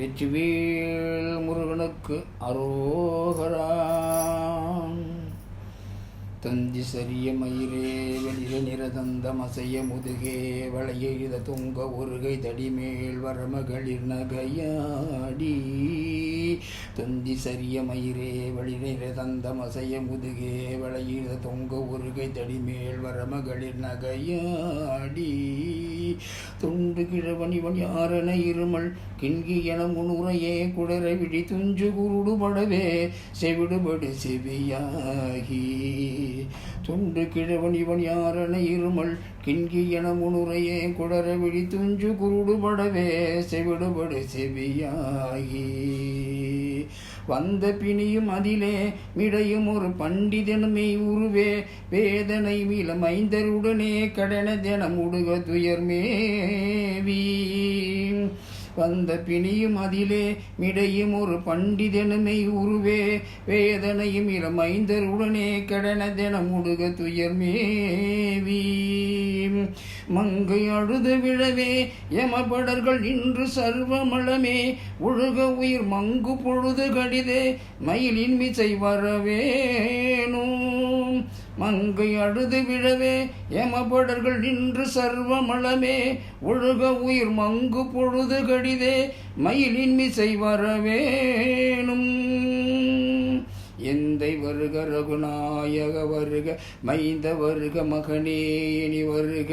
வெற்றிவேல் முருகனுக்கு அரோகரா. தந்தி சரிய மயிரே வெளிர நிறதந்த மசைய முதுகே வளையெழுத துங்க ஒருகை தடிமேல் வரமகளிர் நகையாடி. தந்தி சரிய மயிரே வெளிர நிறதந்த மசைய முதுகே வளையெழுத துங்க ஒருகை தடிமேல் வரமகளிர் நகையாடி. தொண்டு கிழவணிவன் யாரென இருமல் கிண்கி என முன்னுரையே குடரை விழி துஞ்சு குருடுபடவே செவிடுபடு செவியாகி. தொண்டு கிழவன் இவன் யாரென இருமல் கிண்கி என முன்னுரையே குடரை விழி துஞ்சு குருடுபடவே செவிடுபடு செவியாகி. வந்த பிணியும் அதிலே மிடையும் ஒரு பண்டிதனுமே உருவே வேதனை மீள மைந்தருடனே கடன தினம் உடுக துயர்மேவி. வந்த பிணியும் அதிலே மிடையும் ஒரு பண்டிதனுமை உருவே வேதனையும் இளமைந்தருடனே கடன தினம் உடுக துயர்மேவி. மங்கை அழுத விழவே யமபடர்கள் இன்று சர்வமளமே ஒழுக உயிர் மங்கு பொழுது கடிதே மயிலின் மிசை வரவேணும். மங்கை அழுது விழவே யமபடர்கள் நின்று சர்வமளமே ஒழுக உயிர் மங்கு பொழுது கடிதே மயிலின் மிசை வரவேணும். எந்தை வருக ரகுநாயக வருக மைந்த வருக மகனே இனி வருக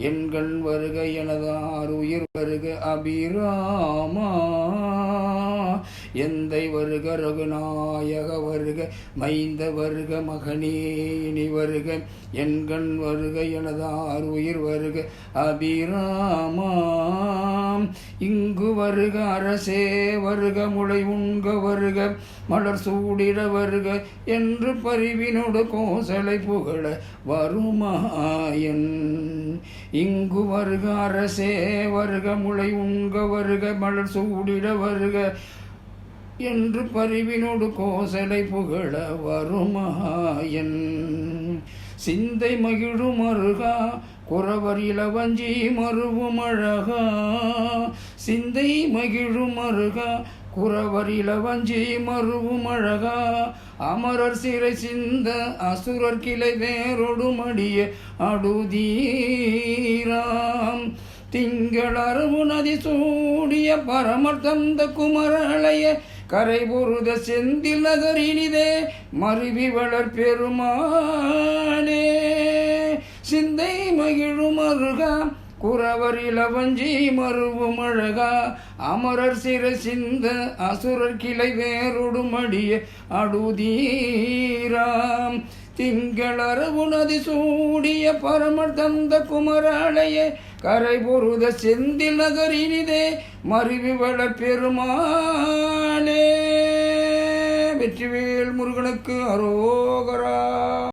எண்கண் வருக எனதார் உயிர் வருக அபிராமா. எந்தை வருக ரகுநாயக வருக மைந்த வருக மகனே இனி வருக எண்கண் வருக எனதார் உயிர் வருக அபிராமா. இங்கு வருக அரசே வருக முளை உண்க வருக மலர் சூடிட வருக என்று பரிவினோடு கோசலை புகழ வருமாயன். இங்கு வருக அரசே வருக முளை உண்க வருக மலர் சூடிட வருக என்று பரிவினோடு கோசலை புகழ வருமாயன். சிந்தை மகிழும் அருகா குறவர் இளவஞ்சி மருவும் அழகா. சிந்தை மகிழும் அருகா குறவர் இளவஞ்சி மருவும் அழகா. அமரர் சிறை சிந்த அசுரர் கிளை வேரோடு மடிய அடுதீராம். திங்கள் அரவு நதி சூடிய பரமர் தந்த குமரளைய கரை பொருத செந்தில் நகரினிதே மருவி வளர் பெருமானே. சிந்தை மகிழும் அருகா குறவர் இளவஞ்சி மருவும் அழகா. அமரர் சிறை சிந்த அசுரர் கிளை வேரோடு மடிய அடுதீராம். திங்கள் அரவு நதி சூடிய பரமர் தந்த குமரளைய கரை பொருத செந்தில் நகரினிதே மருவி வளர் பெருமானே. வெற்றிவேல் முருகனுக்கு அரோகரா.